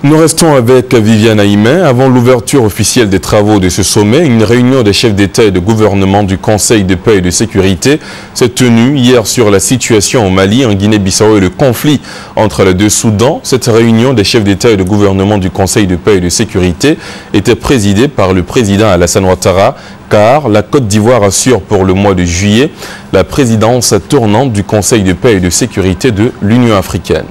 Nous restons avec Viviane Aïmen. Avant l'ouverture officielle des travaux de ce sommet, une réunion des chefs d'État et de gouvernement du Conseil de paix et de sécurité s'est tenue hier sur la situation au Mali, en Guinée-Bissau et le conflit entre les deux Soudans. Cette réunion des chefs d'État et de gouvernement du Conseil de paix et de sécurité était présidée par le président Alassane Ouattara, car la Côte d'Ivoire assure pour le mois de juillet la présidence tournante du Conseil de paix et de sécurité de l'Union africaine.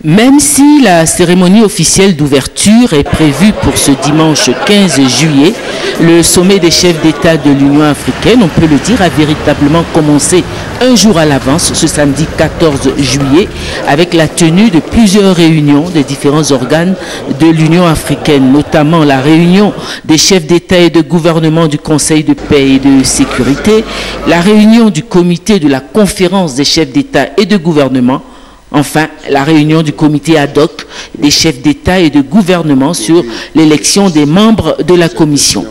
Même si la cérémonie officielle d'ouverture est prévue pour ce dimanche 15 juillet, le sommet des chefs d'État de l'Union africaine, on peut le dire, a véritablement commencé un jour à l'avance, ce samedi 14 juillet, avec la tenue de plusieurs réunions des différents organes de l'Union africaine, notamment la réunion des chefs d'État et de gouvernement du Conseil de paix et de sécurité, la réunion du comité de la conférence des chefs d'État et de gouvernement, enfin, la réunion du comité ad hoc des chefs d'État et de gouvernement sur l'élection des membres de la commission.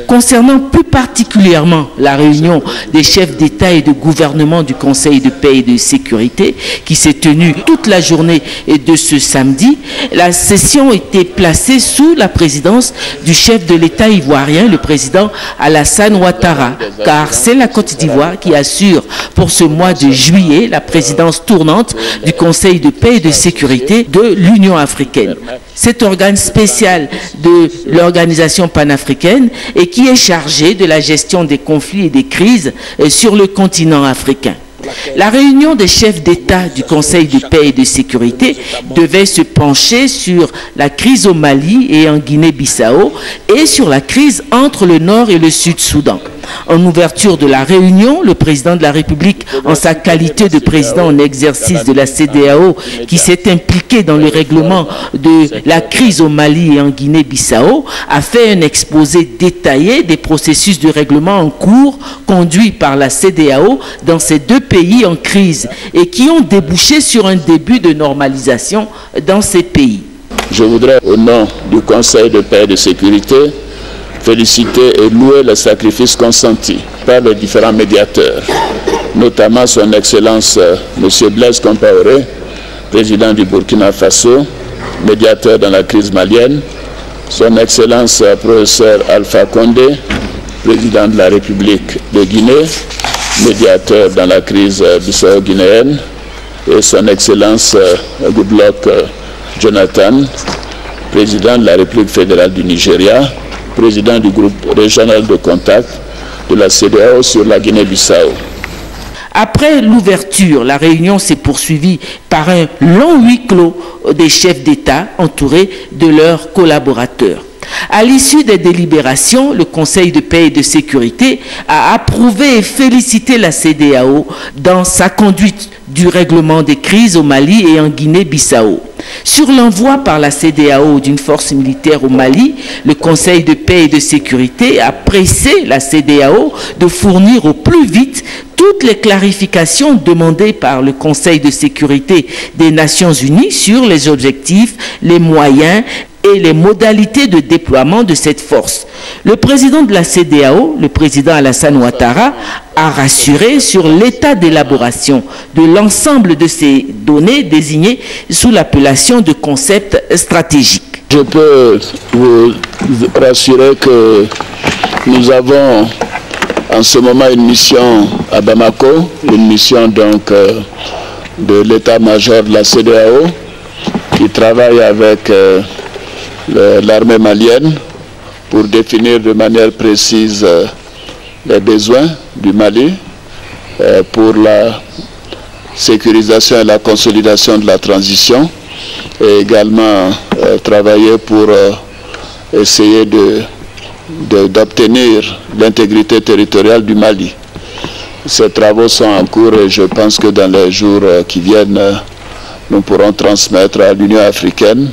Concernant plus particulièrement la réunion des chefs d'État et de gouvernement du Conseil de paix et de sécurité, qui s'est tenue toute la journée de ce samedi, la session était placée sous la présidence du chef de l'État ivoirien, le président Alassane Ouattara, car c'est la Côte d'Ivoire qui assure pour ce mois de juillet la présidence tournante du Conseil de paix et de sécurité de l'Union africaine. Cet organe spécial de l'organisation panafricaine et qui est chargé de la gestion des conflits et des crises sur le continent africain. La réunion des chefs d'État du Conseil de paix et de sécurité devait se pencher sur la crise au Mali et en Guinée-Bissau et sur la crise entre le Nord et le Sud-Soudan. En ouverture de la réunion, le président de la République, en sa qualité de président en exercice de la CEDEAO, qui s'est impliqué dans le règlement de la crise au Mali et en Guinée-Bissau, a fait un exposé détaillé des processus de règlement en cours conduits par la CEDEAO dans ces deux pays en crise et qui ont débouché sur un début de normalisation dans ces pays. Je voudrais, au nom du Conseil de paix et de sécurité, féliciter et louer le sacrifice consenti par les différents médiateurs, notamment son Excellence M. Blaise Compaoré, président du Burkina Faso, médiateur dans la crise malienne, son Excellence professeur Alpha Condé, président de la République de Guinée, médiateur dans la crise bissau-guinéenne, et son Excellence Goodluck Jonathan, président de la République fédérale du Nigeria, président du groupe régional de contact de la CEDEAO sur la Guinée-Bissau. Après l'ouverture, la réunion s'est poursuivie par un long huis clos des chefs d'État entourés de leurs collaborateurs. À l'issue des délibérations, le Conseil de paix et de sécurité a approuvé et félicité la CEDEAO dans sa conduite du règlement des crises au Mali et en Guinée-Bissau. Sur l'envoi par la CEDEAO d'une force militaire au Mali, le Conseil de paix et de sécurité a pressé la CEDEAO de fournir au plus vite toutes les clarifications demandées par le Conseil de sécurité des Nations Unies sur les objectifs, les moyens et les modalités de déploiement de cette force. Le président de la CEDEAO, le président Alassane Ouattara, a rassuré sur l'état d'élaboration de l'ensemble de ces données désignées sous l'appellation de concept stratégique. Je peux vous rassurer que nous avons en ce moment une mission à Bamako, une mission donc de l'état-major de la CEDEAO qui travaille avec l'armée malienne pour définir de manière précise les besoins du Mali pour la sécurisation et la consolidation de la transition et également travailler pour essayer d'obtenir l'intégrité territoriale du Mali. Ces travaux sont en cours et je pense que dans les jours qui viennent, nous pourrons transmettre à l'Union africaine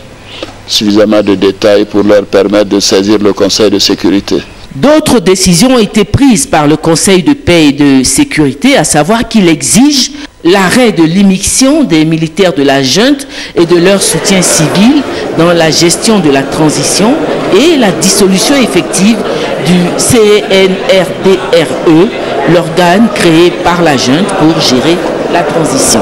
suffisamment de détails pour leur permettre de saisir le Conseil de sécurité. D'autres décisions ont été prises par le Conseil de paix et de sécurité, à savoir qu'il exige l'arrêt de l'immixtion des militaires de la junte et de leur soutien civil dans la gestion de la transition et la dissolution effective du CNRDRE, l'organe créé par la junte pour gérer la transition.